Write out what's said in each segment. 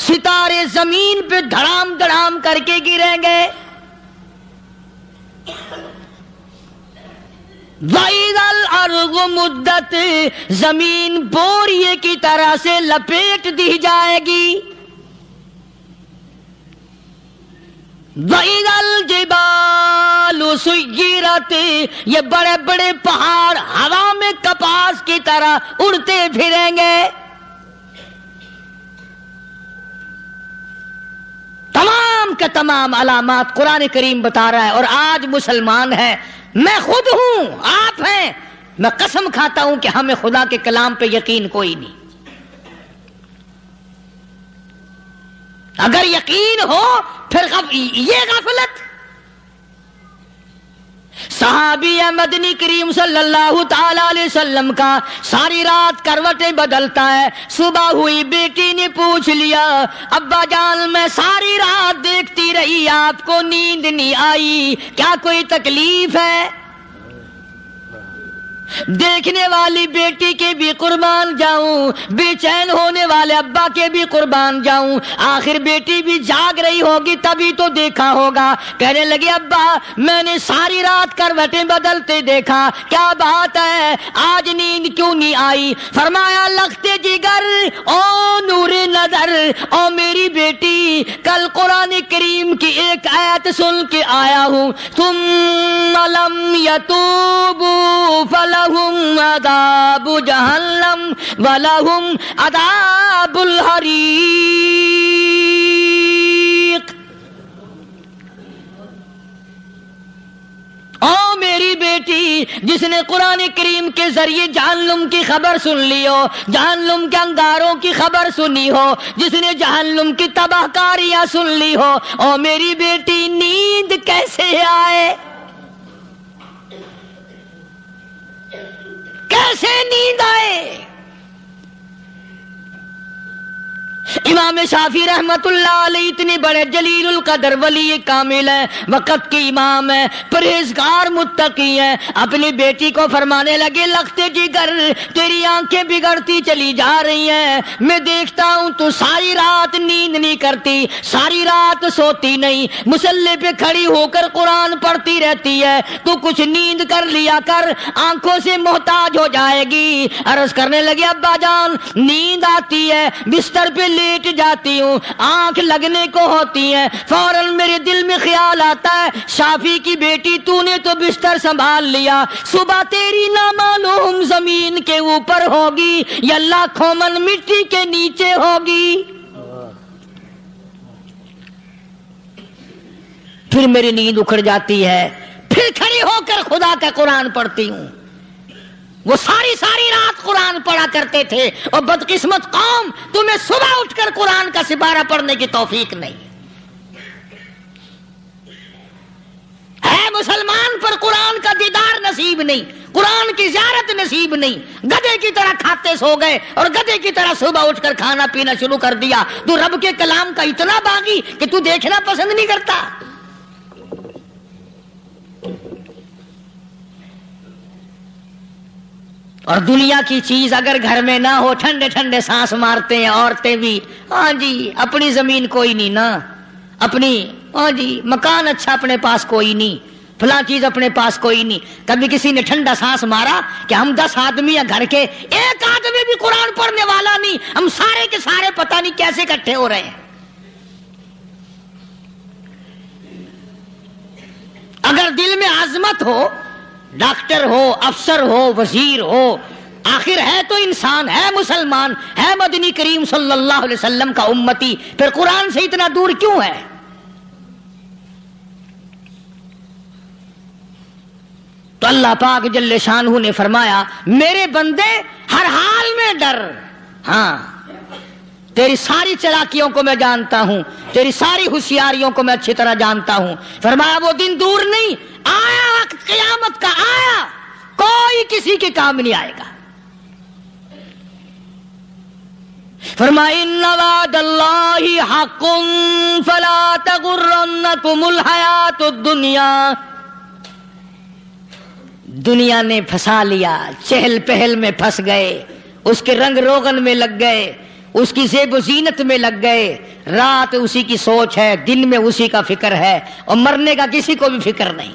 ستارے زمین پہ دھڑام دھڑام کر کے گریں گے. وَإِذَا الْأَرْضُ مُدَّتْ زمین بوریے کی طرح سے لپیٹ دی جائے گی. وَإِذَا الْجِبَالُ سُيِّرَتْ یہ بڑے بڑے پہاڑ ہوا میں کپاس کی طرح اڑتے پھریں گے. تمام کے تمام علامات قرآن کریم بتا رہا ہے. اور آج مسلمان ہے، میں خود ہوں، آپ ہیں، میں قسم کھاتا ہوں کہ ہمیں خدا کے کلام پہ یقین کوئی نہیں. اگر یقین ہو پھر یہ غفلت. صحابی مدنی کریم صلی اللہ تعالی علیہ وسلم کا ساری رات کروٹیں بدلتا ہے. صبح ہوئی بیٹی نے پوچھ لیا، ابا جان میں ساری رات دیکھتی رہی، آپ کو نیند نہیں آئی، کیا کوئی تکلیف ہے؟ دیکھنے والی بیٹی کے بھی قربان جاؤں، بے چین ہونے والے ابا کے بھی قربان جاؤں. آخر بیٹی بھی جاگ رہی ہوگی تبھی تو دیکھا ہوگا. کہنے لگے ابا میں نے ساری رات کروٹیں بدلتے دیکھا، کیا بات ہے، آج نیند کیوں نہیں آئی؟ فرمایا لختے جگر او نور نظر، او میری بیٹی کل قرآن کریم کی ایک آیت سن کے آیا ہوں، ثم لم یتوبوا فلہم عذاب جہنم ولہم عذاب الحریق. او میری بیٹی جس نے قرآن کریم کے ذریعے جہنم کی خبر سن لی ہو، جہنم کے انگاروں کی خبر سنی ہو، جس نے جہنم کی تباہ کاریاں سن لی ہو، او میری بیٹی نیند کیسے آئے؟ کیسے نیند آئے؟ امام شافعی رحمت اللہ علیہ اتنے بڑے جلیل القدر ولی کامل ہیں، وقت کے امام ہیں، پرہیزگار متقی ہیں. اپنی بیٹی کو فرمانے لگے لختے جگر تیری آنکھیں بگڑتی چلی جا رہی ہیں، میں دیکھتا ہوں تو ساری رات نیند نہیں کرتی، ساری رات سوتی نہیں، مصلی پہ کھڑی ہو کر قرآن پڑھتی رہتی ہے، تو کچھ نیند کر لیا کر، آنکھوں سے محتاج ہو جائے گی. عرض کرنے لگے ابا جان نیند آتی ہے، بستر پہ لیٹ جاتی ہوں، آنکھ لگنے کو ہوتی ہے، فوراً میرے دل میں خیال آتا ہے شافی کی بیٹی تو نے تو بستر سنبھال لیا، صبح تیری نہ معلوم زمین کے اوپر ہوگی یا لاکھوں من مٹی کے نیچے ہوگی. پھر میری نیند اکھڑ جاتی ہے، پھر کھڑی ہو کر خدا کا قرآن پڑھتی ہوں. وہ ساری رات قرآن پڑھا کرتے تھے، اور بدقسمت قوم تمہیں صبح اٹھ کر قرآن کا سپارہ پڑھنے کی توفیق نہیں ہے. مسلمان پر قرآن کا دیدار نصیب نہیں، قرآن کی زیارت نصیب نہیں. گدھے کی طرح کھاتے سو گئے اور گدھے کی طرح صبح اٹھ کر کھانا پینا شروع کر دیا. تو رب کے کلام کا اتنا باغی کہ تو دیکھنا پسند نہیں کرتا. اور دنیا کی چیز اگر گھر میں نہ ہو، ٹھنڈے ٹھنڈے سانس مارتے ہیں عورتیں بھی. ہاں جی اپنی زمین کوئی نہیں نا، اپنی ہاں جی مکان اچھا اپنے پاس کوئی نہیں، فلاں چیز اپنے پاس کوئی نہیں. کبھی کسی نے ٹھنڈا سانس مارا کہ ہم 10 آدمی ہیں گھر کے، ایک آدمی بھی قرآن پڑھنے والا نہیں، ہم سارے کے سارے پتہ نہیں کیسے اکٹھے ہو رہے ہیں. اگر دل میں عظمت ہو، ڈاکٹر ہو، افسر ہو، وزیر ہو، آخر ہے تو انسان، ہے مسلمان، ہے مدنی کریم صلی اللہ علیہ وسلم کا امتی، پھر قرآن سے اتنا دور کیوں ہے؟ تو اللہ پاک جل شانہ نے فرمایا میرے بندے ہر حال میں ڈر. ہاں تیری ساری چلاکیوں کو میں جانتا ہوں، تیری ساری ہوشیاریوں کو میں اچھی طرح جانتا ہوں. فرمایا وہ دن دور نہیں، آیا وقت قیامت کا، آیا، کوئی کسی کے کام نہیں آئے گا. فرمایا ان وعد اللہ حق فلا تغرنکم الحیات الدنیا. دنیا نے پھنسا لیا، چہل پہل میں پھنس گئے، اس کے رنگ روغن میں لگ گئے، اس کی زیب و زینت میں لگ گئے، رات اسی کی سوچ ہے، دن میں اسی کا فکر ہے، اور مرنے کا کسی کو بھی فکر نہیں۔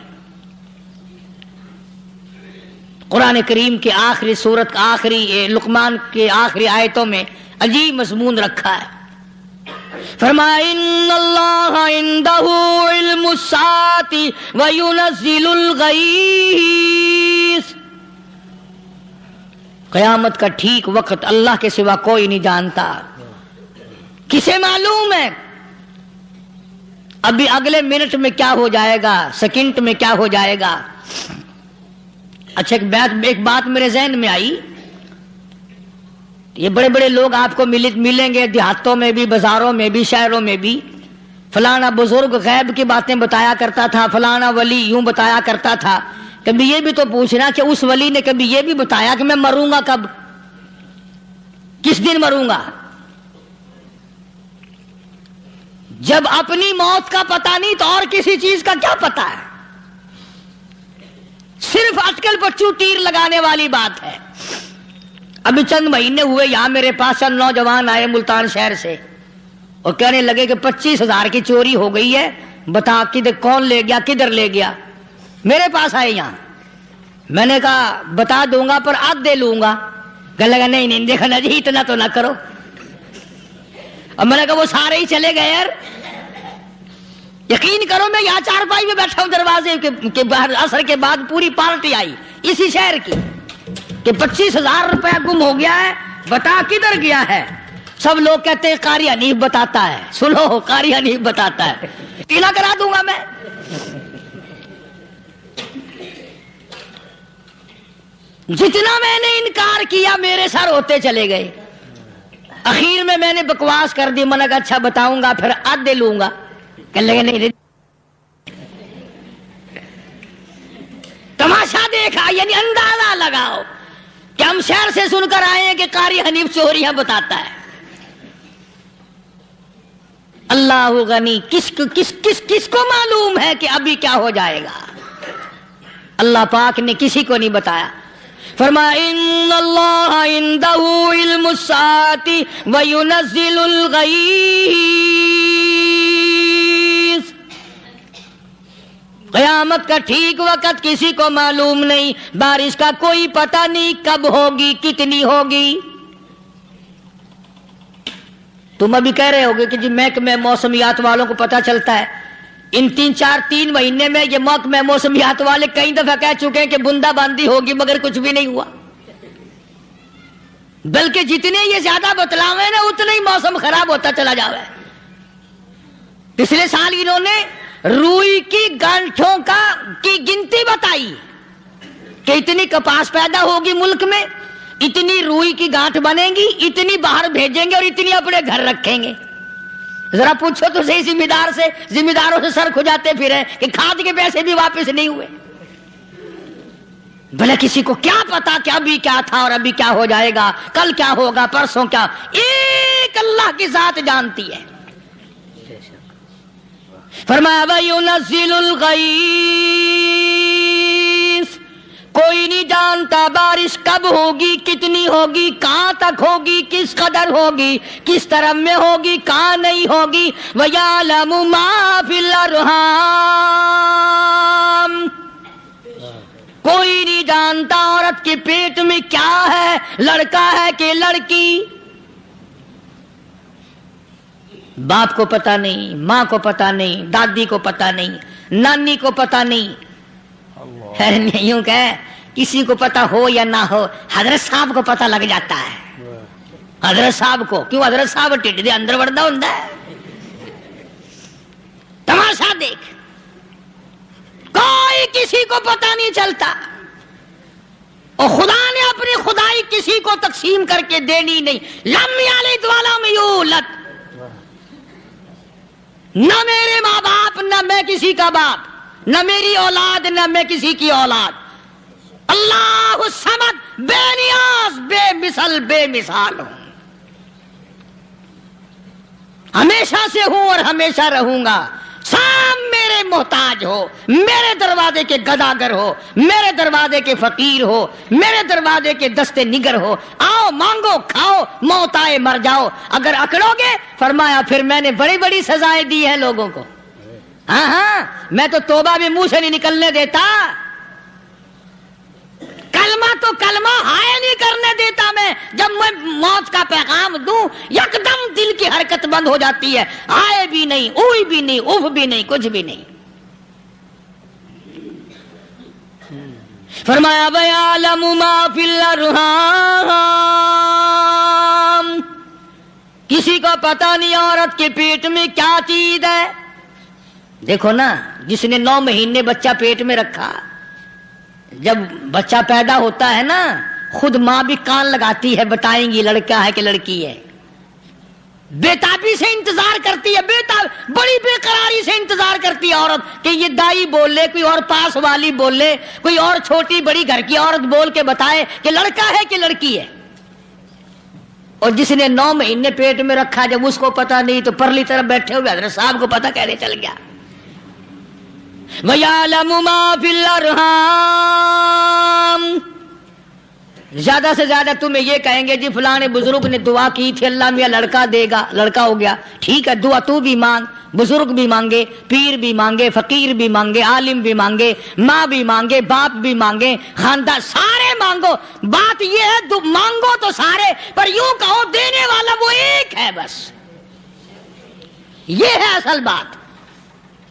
قرآن کریم کے آخری سورت کا آخری لقمان کے آخری آیتوں میں عجیب مضمون رکھا ہے۔ فرمایا ان اللہ عندہ علم الساعۃ وینزل الغیث، قیامت کا ٹھیک وقت اللہ کے سوا کوئی نہیں جانتا۔ کسے معلوم ہے ابھی اگلے منٹ میں کیا ہو جائے گا، سیکنڈ میں کیا ہو جائے گا؟ اچھا ایک بات میرے ذہن میں آئی، یہ بڑے بڑے لوگ آپ کو ملیں گے دیہاتوں میں بھی، بازاروں میں بھی، شہروں میں بھی، فلانا بزرگ غیب کی باتیں بتایا کرتا تھا، فلانا ولی یوں بتایا کرتا تھا۔ کبھی یہ بھی تو پوچھنا کہ اس ولی نے کبھی یہ بھی بتایا کہ میں مروں گا کب، کس دن مروں گا؟ جب اپنی موت کا پتہ نہیں تو اور کسی چیز کا کیا پتہ ہے؟ صرف اٹکل پچو تیر لگانے والی بات ہے۔ ابھی چند مہینے ہوئے یہاں میرے پاس چند نوجوان آئے ملتان شہر سے اور کہنے لگے کہ 25,000 کی چوری ہو گئی ہے، بتا کدھر کون لے گیا، کدھر لے گیا؟ میرے پاس آئے یہاں، میں نے کہا بتا دوں گا پر آدھے لوں گا۔ کہنے لگا نہیں دیکھنا جی اتنا تو نہ کرو۔ اب میں نے کہا وہ سارے ہی چلے گئے یار، یقین کرو میں یہاں چارپائی میں بیٹھا ہوں دروازے کے باہر، عصر کے بعد پوری پارٹی آئی اسی شہر کی کہ 25,000 روپیہ گم ہو گیا ہے، بتا کدھر گیا ہے؟ سب لوگ کہتے ہیں قاری حنیف بتاتا ہے، سنو قاری حنیف بتاتا ہے، ٹیلا کرا دوں گا میں۔ جتنا میں نے انکار کیا میرے سر ہوتے چلے گئے، اخیر میں نے بکواس کر دی، میں نے کہا اچھا بتاؤں گا پھر آدھے لوں گا۔ کہنے لگے نہیں، تماشا دیکھا یعنی اندازہ لگاؤ کہ ہم شہر سے سن کر آئے ہیں کہ قاری حنیف چوریاں بتاتا ہے۔ اللہ غنی، کس کو معلوم ہے کہ ابھی کیا ہو جائے گا؟ اللہ پاک نے کسی کو نہیں بتایا۔ فرمایا ان اللہ عندہ علم الساعۃ وینزل الغیث، قیامت کا ٹھیک وقت کسی کو معلوم نہیں، بارش کا کوئی پتہ نہیں کب ہوگی، کتنی ہوگی۔ تم ابھی کہہ رہے ہوگے کہ جی محکمہ موسمیات والوں کو پتہ چلتا ہے، ان 3 مہینے میں یہ محکمہ موسمیات والے کئی دفعہ کہہ چکے ہیں کہ بندہ باندی ہوگی مگر کچھ بھی نہیں ہوا، بلکہ جتنے یہ زیادہ بتلاوے نا اتنا ہی موسم خراب ہوتا چلا جاوے۔ پچھلے سال انہوں نے روئی کی گانٹھوں کی گنتی بتائی کہ اتنی کپاس پیدا ہوگی ملک میں، اتنی روئی کی گانٹھ بنے گی، اتنی باہر بھیجیں گے اور اتنی اپنے گھر رکھیں گے۔ ذرا پوچھو تو صحیح ذمہ داروں سے سر کھجاتے پھرے کہ کھاد کے پیسے بھی واپس نہیں ہوئے۔ بھلے کسی کو کیا پتا کہ ابھی کیا تھا اور ابھی کیا ہو جائے گا، کل کیا ہوگا، پرسوں کیا، ایک اللہ کی ذات جانتی ہے۔ فرمایا وَيُنَزِّلُ الْغَيْثَ، کوئی نہیں جانتا بارش کب ہوگی، کتنی ہوگی، کہاں تک ہوگی، کس قدر ہوگی، کس طرح میں ہوگی، کہاں نہیں ہوگی۔ وَيَعْلَمُ مَا فِي الْأَرْحَامِ، کوئی نہیں جانتا عورت کے پیٹ میں کیا ہے، لڑکا ہے کہ لڑکی۔ باپ کو پتہ نہیں، ماں کو پتہ نہیں، دادی کو پتہ نہیں، نانی کو پتہ نہیں، یوں کہ کسی کو پتہ ہو یا نہ ہو حضرت صاحب کو پتہ لگ جاتا ہے۔ حضرت صاحب کو کیوں؟ حضرت صاحب ٹھڈ دے اندر وڑدا ہوندا ہے۔ تماشا دیکھ، کوئی کسی کو پتہ نہیں چلتا، اور خدا نے اپنی خدائی کسی کو تقسیم کر کے دینی نہیں۔ لم یلد ولم یولد، نہ میرے ماں باپ، نہ میں کسی کا باپ، نہ میری اولاد، نہ میں کسی کی اولاد۔ اللہ الصمد، بے نیاز، بے مثال ہوں، ہمیشہ سے ہوں اور ہمیشہ رہوں گا۔ سب میرے میرے محتاج ہو، میرے دروازے کے گداگر ہو، میرے دروازے کے فقیر ہو، میرے دروازے کے دستے نگر ہو، آؤ مانگو کھاؤ، موت آئے مر جاؤ، اگر اکڑو گے فرمایا پھر میں نے بڑی بڑی سزائیں دی ہیں لوگوں کو۔ ہاں ہاں، میں تو توبہ بھی منہ سے نہیں نکلنے دیتا، کلمہ تو کلمہ ہائے نہیں کرنے دیتا میں، جب میں موت کا پیغام دوں یکدم دل کی حرکت بند ہو جاتی ہے، ہائے بھی نہیں، اوئی بھی نہیں، اف بھی نہیں، کچھ بھی نہیں۔ فرمایا وَيَعْلَمُ مَا فِي الْأَرْحَامِ، کسی کو پتہ نہیں عورت کے پیٹ میں کیا چیز ہے۔ دیکھو نا، جس نے 9 مہینے بچہ پیٹ میں رکھا، جب بچہ پیدا ہوتا ہے نا خود ماں بھی کان لگاتی ہے، بتائیں گی لڑکا ہے کہ لڑکی ہے، بےتابی سے انتظار کرتی ہے، بڑی بے قراری سے انتظار کرتی ہے عورت کہ یہ دائی بول لے، کوئی اور پاس والی بول لے، کوئی اور چھوٹی بڑی گھر کی عورت بول کے بتائے کہ لڑکا ہے کہ لڑکی ہے۔ اور جس نے 9 مہینے پیٹ میں رکھا، جب اس کو پتا نہیں تو پرلی طرف بیٹھے ہوئے حضرت صاحب کو پتا کیسے چل گیا۔ وَيَعْلَمُ مَا فِي الْأَرْحَامِ، زیادہ سے زیادہ تمہیں یہ کہیں گے جی فلاں بزرگ نے دعا کی تھی اللہ میاں لڑکا دے گا، لڑکا ہو گیا، ٹھیک ہے دعا تو بھی مانگ، بزرگ بھی مانگے، پیر بھی مانگے، فقیر بھی مانگے، عالم بھی مانگے، ماں بھی مانگے، باپ بھی مانگے، خاندان سارے مانگو، بات یہ ہے مانگو تو سارے، پر یوں کہو دینے والا وہ ایک ہے بس، یہ ہے اصل بات،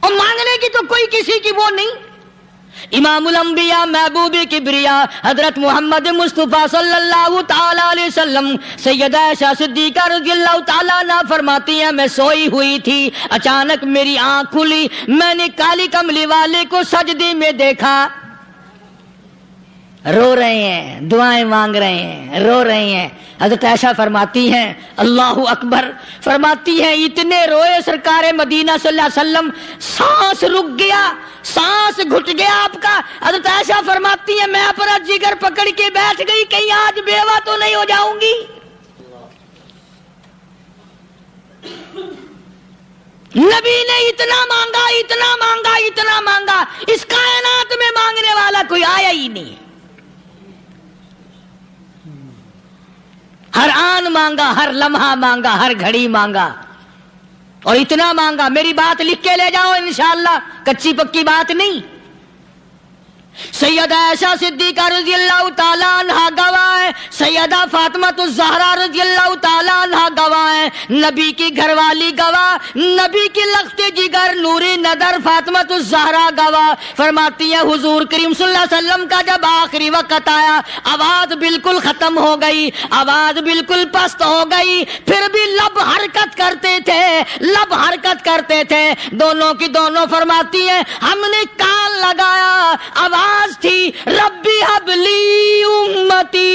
اور مانگنے کی تو کوئی کسی کی وہ نہیں۔ امام الانبیاء محبوب کبریا حضرت محمد مصطفیٰ صلی اللہ تعالی علیہ وسلم سیدہ عائشہ صدیقہ رضی اللہ تعالیٰ عنہ فرماتی ہیں میں سوئی ہوئی تھی، اچانک میری آنکھ کھلی، میں نے کالی کملی والے کو سجدے میں دیکھا، رو رہے ہیں، دعائیں مانگ رہے ہیں، رو رہے ہیں۔ حضرت عائشہ فرماتی ہیں اللہ اکبر، فرماتی ہیں اتنے روئے سرکار مدینہ صلی اللہ علیہ وسلم، سانس رک گیا، سانس گھٹ گیا آپ کا۔ حضرت عائشہ فرماتی ہیں میں اپنا جگر پکڑ کے بیٹھ گئی، کہیں آج بیوہ تو نہیں ہو جاؤں گی۔ نبی نے اتنا مانگا، اتنا مانگا، اتنا مانگا، اس کائنات میں مانگنے والا کوئی آیا ہی نہیں، ہر آن مانگا، ہر لمحہ مانگا، ہر گھڑی مانگا، اور اتنا مانگا۔ میری بات لکھ کے لے جاؤ انشاءاللہ، کچی پکی بات نہیں۔ سیدہ عائشہ صدیقہ رضی اللہ تعالیٰ عنہ گواہ ہے، سیدہ فاطمہ الزہرا رضی اللہ تعالیٰ عنہ گواہ ہے، نبی کی گھر والی گواہ، نبی کی لخت جگر نوری نظر فاطمہ الزہرا گواہ، فرماتی ہے حضور کریم صلی اللہ علیہ وسلم کا جب آخری وقت آیا، آواز بالکل ختم ہو گئی، آواز بالکل پست ہو گئی، پھر بھی لب حرکت کرتے تھے، لب حرکت کرتے تھے، دونوں کی دونوں فرماتی ہیں ہم نے کان لگایا، آواز تھی ربی حبلی امتی،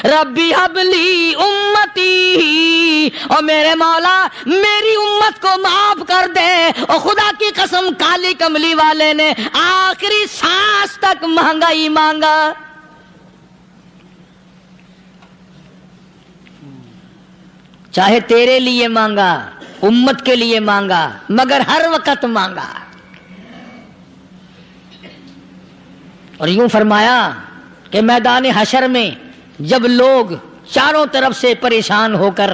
ربی حبلی امتی، اور میرے مولا میری امت کو معاف کر دے۔ اور خدا کی قسم کالی کملی والے نے آخری سانس تک مانگا ہی مانگا۔ چاہے تیرے لیے مانگا، امت کے لیے مانگا، مگر ہر وقت مانگا۔ اور یوں فرمایا کہ میدان حشر میں جب لوگ چاروں طرف سے پریشان ہو کر،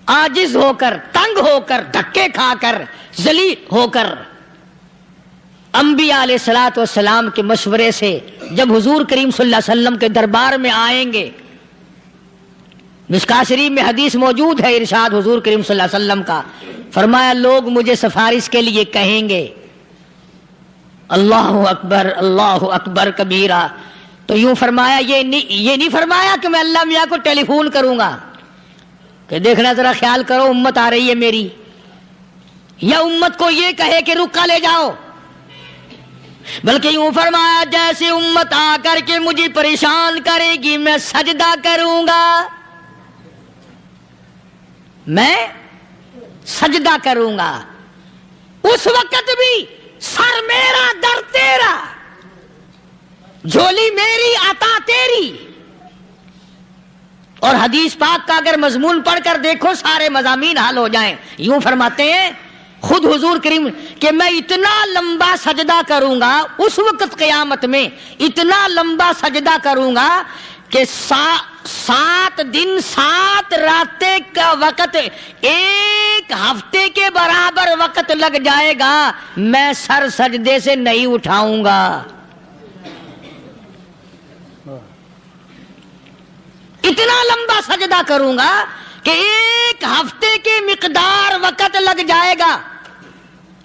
عاجز ہو کر، تنگ ہو کر، دھکے کھا کر، ذلیل ہو کر، انبیاء علیہ الصلوۃ والسلام کے مشورے سے جب حضور کریم صلی اللہ علیہ وسلم کے دربار میں آئیں گے، مشکاہ شریف میں حدیث موجود ہے، ارشاد حضور کریم صلی اللہ علیہ وسلم کا، فرمایا لوگ مجھے سفارش کے لیے کہیں گے اللہ اکبر، اللہ اکبر کبیرہ، تو یوں فرمایا یہ نہیں فرمایا کہ میں اللہ میاں کو ٹیلی فون کروں گا کہ دیکھنا ذرا خیال کرو امت آ رہی ہے میری، یا امت کو یہ کہے کہ رکا لے جاؤ، بلکہ یوں فرمایا جیسے امت آ کر کے مجھے پریشان کرے گی میں سجدہ کروں گا، میں سجدہ کروں گا، اس وقت بھی سر میرا در تیرا، جھولی میری عطا تیری۔ اور حدیث پاک کا اگر مضمون پڑھ کر دیکھو سارے مضامین حل ہو جائیں۔ یوں فرماتے ہیں خود حضور کریم کہ میں اتنا لمبا سجدہ کروں گا اس وقت قیامت میں، اتنا لمبا سجدہ کروں گا کہ 7 دن 7 راتیں کا وقت 1 ہفتے کے برابر وقت لگ جائے گا، میں سر سجدے سے نہیں اٹھاؤں گا۔ اتنا لمبا سجدہ کروں گا کہ 1 ہفتے کی مقدار وقت لگ جائے گا۔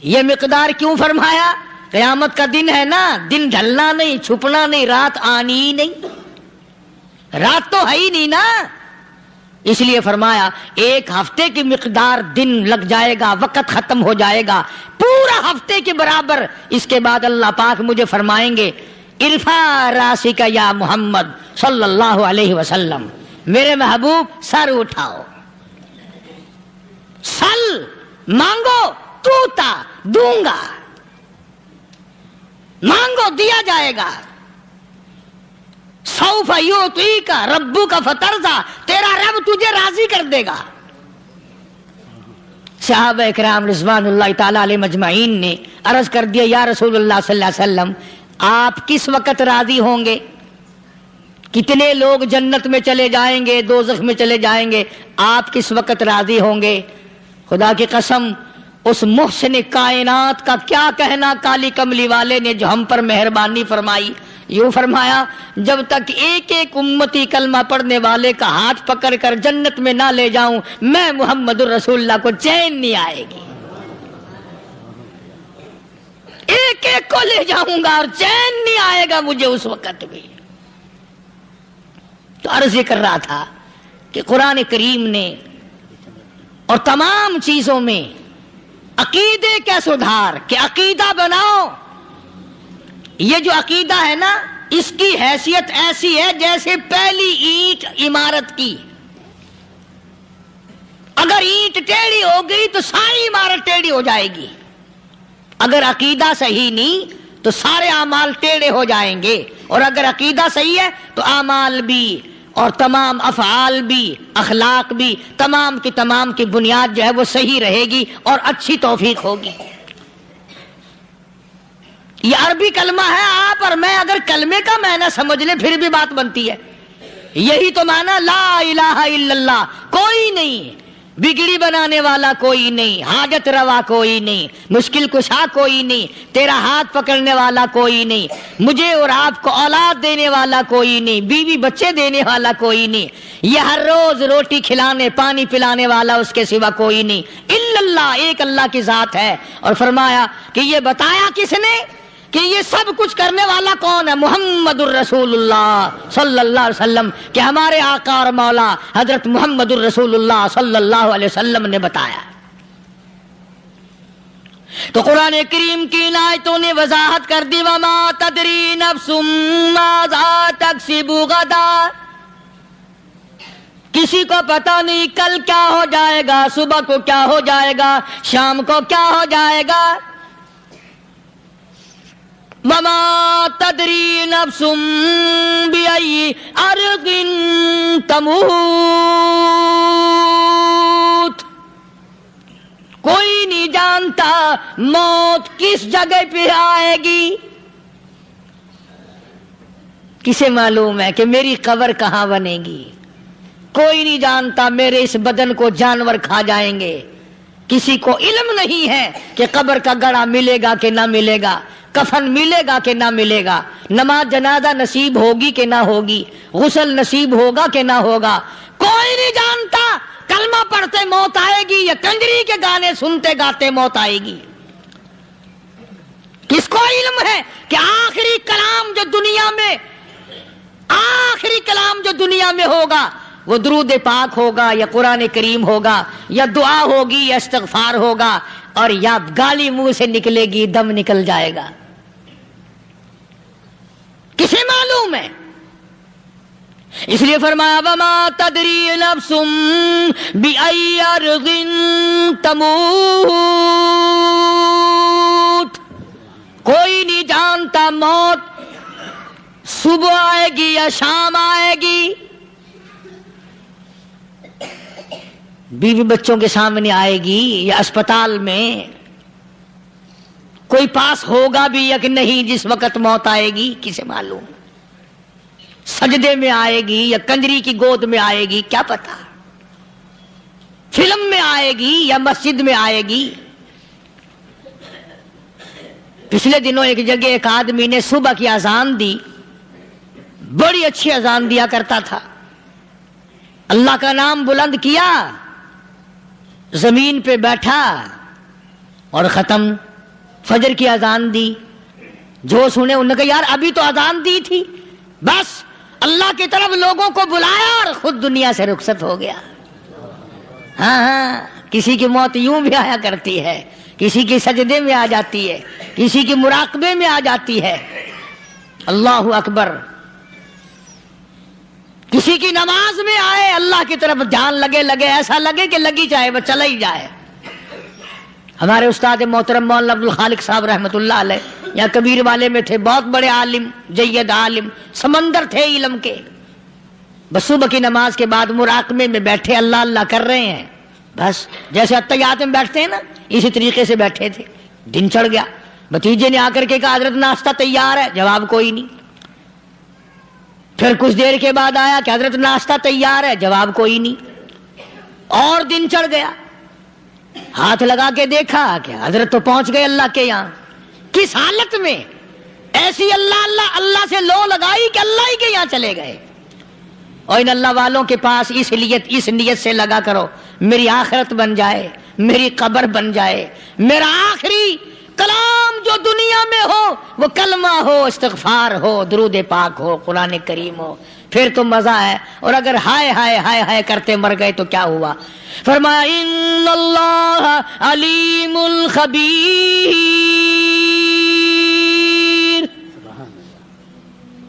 یہ مقدار کیوں فرمایا؟ قیامت کا دن ہے نا، دن ڈھلنا نہیں، چھپنا نہیں، رات آنی ہی نہیں، رات تو ہے ہی نہیں نا، اس لیے فرمایا 1 ہفتے کی مقدار دن لگ جائے گا، وقت ختم ہو جائے گا پورا ہفتے کے برابر۔ اس کے بعد اللہ پاک مجھے فرمائیں گے ارفع راسک یا محمد صلی اللہ علیہ وسلم، میرے محبوب سر اٹھاؤ، سل مانگو توتا دوں گا، مانگو دیا جائے گا، سوف یعطیک ربک فترضی، تیرا رب تجھے راضی کر دے گا۔ صحابہ اکرام رضوان اللہ تعالی علیہ مجمعین نے عرض کر دیا یا رسول اللہ صلی اللہ علیہ وسلم آپ کس وقت راضی ہوں گے؟ کتنے لوگ جنت میں چلے جائیں گے، دوزخ میں چلے جائیں گے، آپ کس وقت راضی ہوں گے؟ خدا کی قسم اس محسن کائنات کا کیا کہنا کالی کملی والے نے جو ہم پر مہربانی فرمائی، یوں فرمایا جب تک ایک ایک امتی کلمہ پڑھنے والے کا ہاتھ پکڑ کر جنت میں نہ لے جاؤں میں محمد الرسول اللہ کو چین نہیں آئے گی، ایک ایک کو لے جاؤں گا اور چین نہیں آئے گا مجھے اس وقت بھی۔ تو عرض یہ کر رہا تھا کہ قرآن کریم نے اور تمام چیزوں میں عقیدے کا سدھار کہ عقیدہ بناؤ، یہ جو عقیدہ ہے نا اس کی حیثیت ایسی ہے جیسے پہلی اینٹ عمارت کی، اگر اینٹ ٹیڑھی ہو گئی تو ساری عمارت ٹیڑھی ہو جائے گی، اگر عقیدہ صحیح نہیں تو سارے اعمال ٹیڑھے ہو جائیں گے، اور اگر عقیدہ صحیح ہے تو اعمال بھی اور تمام افعال بھی اخلاق بھی تمام کی بنیاد جو ہے وہ صحیح رہے گی اور اچھی توفیق ہوگی۔ یہ عربی کلمہ ہے، آپ اور میں اگر کلمے کا معنی سمجھ لیں پھر بھی بات بنتی ہے، یہی تو معنی لا الہ الا اللہ، کوئی نہیں بگڑی بنانے والا، کوئی نہیں حاجت روا، کوئی نہیں مشکل کشا، کوئی نہیں تیرا ہاتھ پکڑنے والا، کوئی نہیں مجھے اور آپ کو اولاد دینے والا، کوئی نہیں بیوی بچے دینے والا، کوئی نہیں یہ ہر روز روٹی کھلانے پانی پلانے والا اس کے سوا کوئی نہیں الا اللہ، ایک اللہ کی ذات ہے۔ اور فرمایا کہ یہ بتایا کس نے کہ یہ سب کچھ کرنے والا کون ہے؟ محمد الرسول اللہ صلی اللہ علیہ وسلم، کہ ہمارے آقا اور مولا حضرت محمد الرسول اللہ صلی اللہ علیہ وسلم نے بتایا۔ تو قرآن کریم کی ان آیتوں نے وضاحت کر دی وما تدری نفس ماذا تکسب غدا، کسی کو پتہ نہیں کل کیا ہو جائے گا، صبح کو کیا ہو جائے گا، شام کو کیا ہو جائے گا۔ وما تدری نفس بأي أرض تموت، کوئی نہیں جانتا موت کس جگہ پہ آئے گی۔ کسے معلوم ہے کہ میری قبر کہاں بنے گی؟ کوئی نہیں جانتا میرے اس بدن کو جانور کھا جائیں گے، کسی کو علم نہیں ہے کہ قبر کا گڑھا ملے گا کہ نہ ملے گا، کفن ملے گا کہ نہ ملے گا، نماز جنازہ نصیب ہوگی کہ نہ ہوگی، غسل نصیب ہوگا کہ نہ ہوگا، کوئی نہیں جانتا۔ کلمہ پڑھتے موت آئے گی یا کنجری کے گانے سنتے گاتے موت آئے گی؟ کس کو علم ہے کہ آخری کلام جو دنیا میں ہوگا وہ درود پاک ہوگا یا قرآن کریم ہوگا یا دعا ہوگی یا استغفار ہوگا، اور یا گالی منہ سے نکلے گی دم نکل جائے گا؟ کسے معلوم ہے؟ اس لیے فرمایا وما تدری نفس بأي أرض تموت، کوئی نہیں جانتا موت صبح آئے گی یا شام آئے گی، بیوی بچوں کے سامنے آئے گی یا اسپتال میں کوئی پاس ہوگا بھی یا کہ نہیں جس وقت موت آئے گی کسے معلوم؟ سجدے میں آئے گی یا کنجری کی گود میں آئے گی کیا پتا؟ فلم میں آئے گی یا مسجد میں آئے گی؟ پچھلے دنوں ایک جگہ ایک آدمی نے صبح کی اذان دی، بڑی اچھی اذان دیا کرتا تھا، اللہ کا نام بلند کیا، زمین پہ بیٹھا اور ختم۔ فجر کی اذان دی، جو سنے انہوں نے کہا یار ابھی تو اذان دی تھی، بس اللہ کی طرف لوگوں کو بلایا اور خود دنیا سے رخصت ہو گیا۔ ہاں کسی کی موت یوں بھی آیا کرتی ہے، کسی کی سجدے میں آ جاتی ہے، کسی کی مراقبے میں آ جاتی ہے۔ اللہ اکبر۔ کسی کی نماز میں آئے، اللہ کی طرف دھیان لگے ایسا لگے کہ لگی جائے وہ چلا ہی جائے۔ ہمارے استاد محترم مولانا عبد الخالق صاحب رحمۃ اللہ علیہ یا کبیر والے میں تھے، بہت بڑے عالم، جید عالم، سمندر تھے علم کے۔ بس صبح کی نماز کے بعد مراقبے میں بیٹھے اللہ اللہ کر رہے ہیں، بس جیسے اتحیات میں بیٹھتے ہیں نا اسی طریقے سے بیٹھے تھے۔ دن چڑھ گیا، بھتیجے نے آ کر کے کہا حضرت ناشتہ تیار ہے، جواب کوئی نہیں۔ پھر کچھ دیر کے بعد آیا کہ حضرت ناشتہ تیار ہے، جواب کوئی نہیں۔ اور دن چڑھ گیا، ہاتھ لگا کے دیکھا کہ حضرت تو پہنچ گئے اللہ کے یہاں۔ کس حالت میں؟ ایسی اللہ اللہ اللہ سے لو لگائی کہ اللہ ہی کے یہاں چلے گئے۔ اور ان اللہ والوں کے پاس اس نیت سے لگا کرو میری آخرت بن جائے، میری قبر بن جائے، میرا آخری کلام جو دنیا میں ہو وہ کلمہ ہو، استغفار ہو، درود پاک ہو، قرآن کریم ہو، پھر تو مزہ ہے۔ اور اگر ہائے ہائے ہائے ہائے کرتے مر گئے تو کیا ہوا؟ فرمایا ان اللہ علیم الخبیر،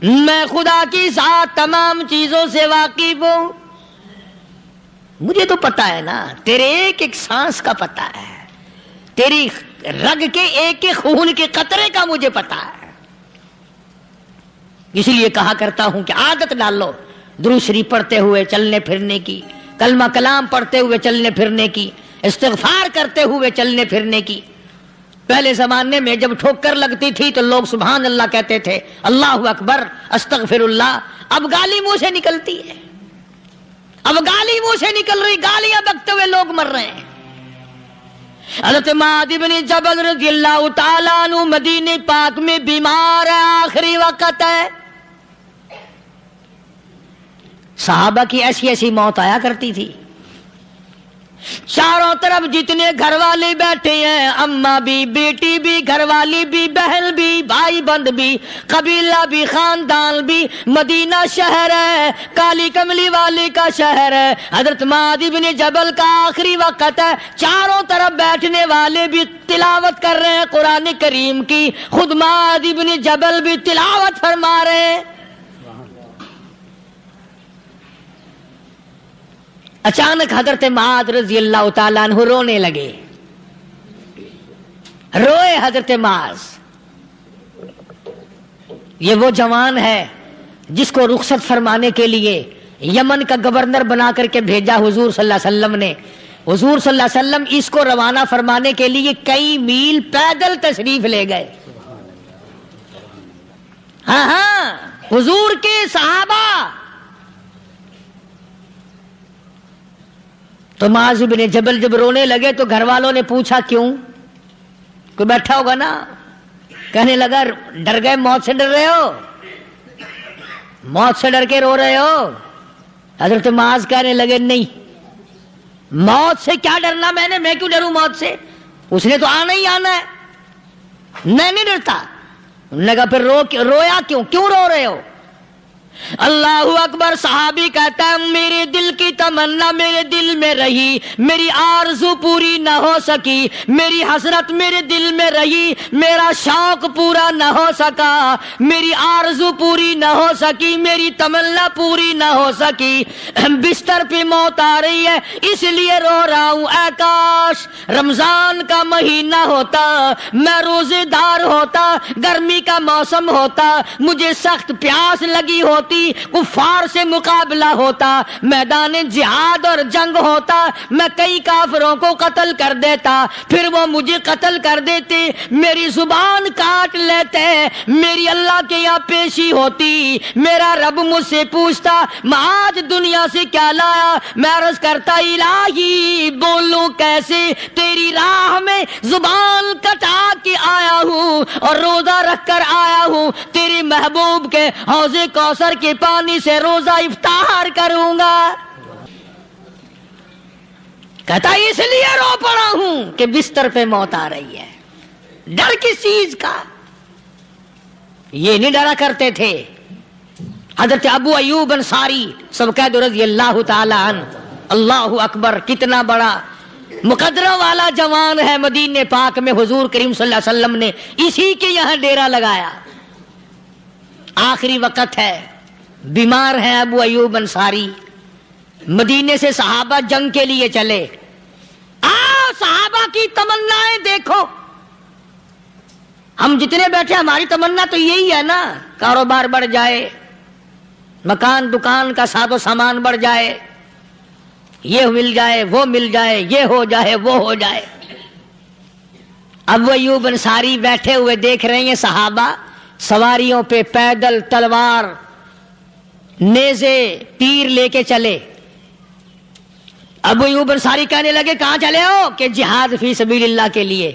میں خدا کی ذات تمام چیزوں سے واقف ہوں۔ مجھے تو پتا ہے نا، تیرے ایک ایک سانس کا پتا ہے، تیری رگ کے ایک ایک خون کے قطرے کا مجھے پتا ہے۔ اسی لیے کہا کرتا ہوں کہ عادت ڈال لو درود شریف پڑھتے ہوئے چلنے پھرنے کی، کلمہ کلام پڑھتے ہوئے چلنے پھرنے کی، استغفار کرتے ہوئے چلنے پھرنے کی۔ پہلے زمانے میں جب ٹھوکر لگتی تھی تو لوگ سبحان اللہ کہتے تھے، اللہ اکبر، استغفر اللہ۔ اب گالی منہ سے نکلتی ہے، اب گالی منہ سے نکل رہی، گالیاں بکتے ہوئے لوگ مر رہے ہیں۔ حضرت معاذ بن جبل رضی اللہ تعالیٰ عنہ مدینہ پاک میں بیمار ہے، آخری وقت ہے۔ صحابہ کی ایسی ایسی موت آیا کرتی تھی، چاروں طرف جتنے گھر والے بیٹھے ہیں، اماں بھی، بیٹی بھی، گھر والی بھی، بہن بھی، بھائی بند بھی، قبیلہ بھی، خاندان بھی، مدینہ شہر ہے، کالی کملی والے کا شہر ہے۔ حضرت معاذ بن جبل کا آخری وقت ہے، چاروں طرف بیٹھنے والے بھی تلاوت کر رہے ہیں قرآن کریم کی، خود معاذ بن جبل بھی تلاوت فرما رہے ہیں۔ اچانک حضرت معاذ رضی اللہ تعالیٰ عنہ رونے لگے، روئے حضرت معاذ۔ یہ وہ جوان ہے جس کو رخصت فرمانے کے لیے یمن کا گورنر بنا کر کے بھیجا حضور صلی اللہ علیہ وسلم نے۔ حضور صلی اللہ علیہ وسلم اس کو روانہ فرمانے کے لیے کئی میل پیدل تشریف لے گئے۔ ہاں حضور کے صحابہ۔ تو معاذ بن جبل جب رونے لگے تو گھر والوں نے پوچھا کیوں؟ کوئی بیٹھا ہوگا نا، کہنے لگا ڈر گئے، موت سے ڈر رہے ہو، موت سے ڈر کے رو رہے ہو؟ حضرت معاذ کہنے لگے نہیں، موت سے کیا ڈرنا، میں کیوں ڈروں موت سے، اس نے تو آنا ہی آنا ہے، میں نہیں ڈرتا۔ انہوں نے کہا پھر رویا کیوں رو رہے ہو؟ اللہ اکبر۔ صحابی کہتا ہے میرے دل کی تمنا میرے دل میں رہی، میری آرزو پوری نہ ہو سکی، میری حسرت میرے دل میں رہی، میرا شوق پورا نہ ہو سکا، میری آرزو پوری نہ ہو سکی، میری تمنا پوری نہ ہو سکی، بستر پہ موت آ رہی ہے اس لیے رو رہا ہوں۔ اے کاش رمضان کا مہینہ ہوتا، میں روزے دار ہوتا، گرمی کا موسم ہوتا، مجھے سخت پیاس لگی ہوتی، ہوتی, کفار سے مقابلہ ہوتا, میدان جہاد اور جنگ ہوتا, میں کئی کافروں کو قتل کر دیتا, پھر وہ مجھے قتل کر دیتے, میری زبان کاٹ لیتے, میری اللہ کے یہاں پیشی ہوتی, میرا رب مجھ سے پوچھتا میں آج دنیا سے کیا لایا, میں عرض کرتا الہی بولوں کیسے, تیری راہ میں زبان کٹا کے آیا ہوں اور روزہ رکھ کر آیا ہوں, تیرے محبوب کے حوض کوثر کے پانی سے روزہ افطار کروں گا. کہتا اس لیے رو پڑا ہوں کہ بستر پہ موت آ رہی ہے. ڈر کس چیز کا؟ یہ نہیں ڈرا کرتے تھے. حضرت ابو ایوب انصاری سب کہہ دو رضی اللہ تعالی عنہ. اللہ اکبر, کتنا بڑا مقدرہ والا جوان ہے. مدینے پاک میں حضور کریم صلی اللہ علیہ وسلم نے اسی کے یہاں ڈیرا لگایا. آخری وقت ہے, بیمار ہے ابو ایوب انصاری. مدینے سے صحابہ جنگ کے لیے چلے. صحابہ کی تمنائیں دیکھو. ہم جتنے بیٹھے ہماری تمنا تو یہی ہے نا, کاروبار بڑھ جائے, مکان دکان کا ساز و سامان بڑھ جائے, یہ مل جائے وہ مل جائے, یہ ہو جائے وہ ہو جائے. ابو ایوب انصاری بیٹھے ہوئے دیکھ رہے ہیں صحابہ سواریوں پہ پیدل, تلوار, نیزے, تیر لے کے چلے. ابو ایوب انصاری کہنے لگے کہاں چلے ہو؟ کہ جہاد فی سبیل اللہ کے لیے.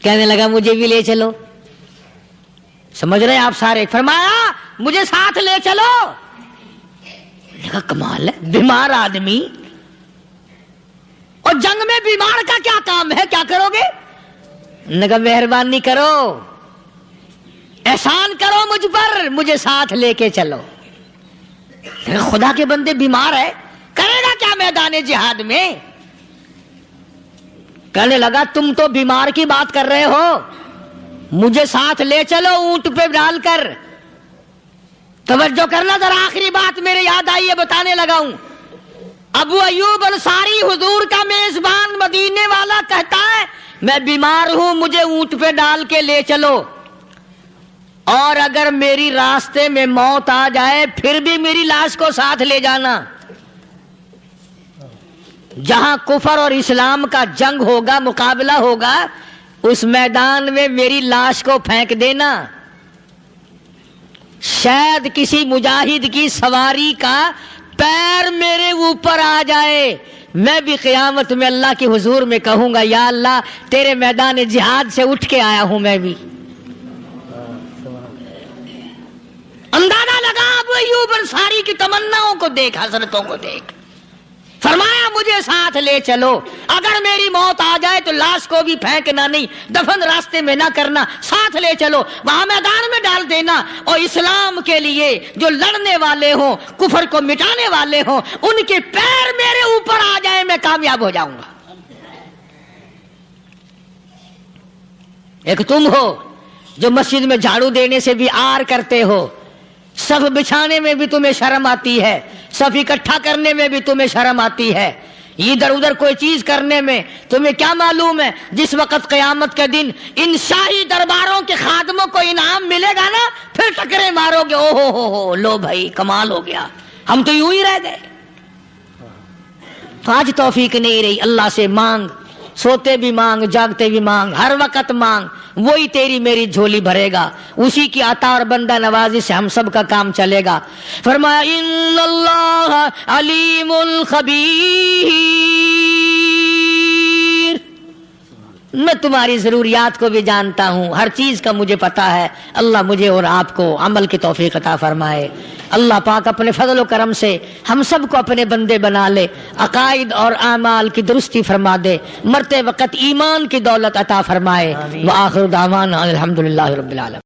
کہنے لگا مجھے بھی لے چلو. سمجھ رہے آپ سارے؟ فرمایا مجھے ساتھ لے چلو. کہا کمال ہے, بیمار آدمی اور جنگ میں بیمار کا کیا کام ہے, کیا کرو گے؟ نے کہا مہربانی کرو, احسان کرو مجھ پر, مجھے ساتھ لے کے چلو. خدا کے بندے بیمار ہے, کرے گا کیا میدان جہاد میں؟ کہنے لگا تم تو بیمار کی بات کر رہے ہو, مجھے ساتھ لے چلو اونٹ پہ ڈال کر. توجہ کرنا ذرا, آخری بات میرے یاد آئی ہے, بتانے لگا ہوں. ابو ایوب انصاری حضور کا میزبان مدینے والا کہتا ہے میں بیمار ہوں, مجھے اونٹ پہ ڈال کے لے چلو, اور اگر میری راستے میں موت آ جائے پھر بھی میری لاش کو ساتھ لے جانا. جہاں کفر اور اسلام کا جنگ ہوگا, مقابلہ ہوگا, اس میدان میں میری لاش کو پھینک دینا. شاید کسی مجاہد کی سواری کا پیر میرے اوپر آ جائے, میں بھی قیامت میں اللہ کے حضور میں کہوں گا یا اللہ تیرے میدان جہاد سے اٹھ کے آیا ہوں میں بھی. اندازہ لگا ابو ایوب انصاری کی تمناؤں کو دیکھ, حسرتوں کو دیکھ. فرمایا مجھے ساتھ لے چلو, اگر میری موت آ جائے تو لاش کو بھی پھینکنا نہیں, دفن راستے میں نہ کرنا, ساتھ لے چلو, وہاں میدان میں ڈال دینا, اور اسلام کے لیے جو لڑنے والے ہوں, کفر کو مٹانے والے ہوں, ان کے پیر میرے اوپر آ جائے, میں کامیاب ہو جاؤں گا. ایک تم ہو جو مسجد میں جھاڑو دینے سے بھی آر کرتے ہو, صف بچھانے میں بھی تمہیں شرم آتی ہے, صف اکٹھا کرنے میں بھی تمہیں شرم آتی ہے, ادھر ادھر کوئی چیز کرنے میں تمہیں کیا معلوم ہے جس وقت قیامت کے دن ان شاہی درباروں کے خادموں کو انعام ملے گا نا, پھر ٹکرے مارو گے, او ہو لو بھائی کمال ہو گیا, ہم تو یوں ہی رہ گئے. آج توفیق نہیں رہی, اللہ سے مانگ, سوتے بھی مانگ, جاگتے بھی مانگ, ہر وقت مانگ, وہی تیری میری جھولی بھرے گا, اسی کی عطا اور بندہ نوازی سے ہم سب کا کام چلے گا. فرمایا ان اللہ علیم خبیر, میں تمہاری ضروریات کو بھی جانتا ہوں, ہر چیز کا مجھے پتا ہے. اللہ مجھے اور آپ کو عمل کی توفیق عطا فرمائے. اللہ پاک اپنے فضل و کرم سے ہم سب کو اپنے بندے بنا لے, عقائد اور اعمال کی درستی فرما دے, مرتے وقت ایمان کی دولت عطا فرمائے. وآخر دعوانا الحمدللہ رب العالمین.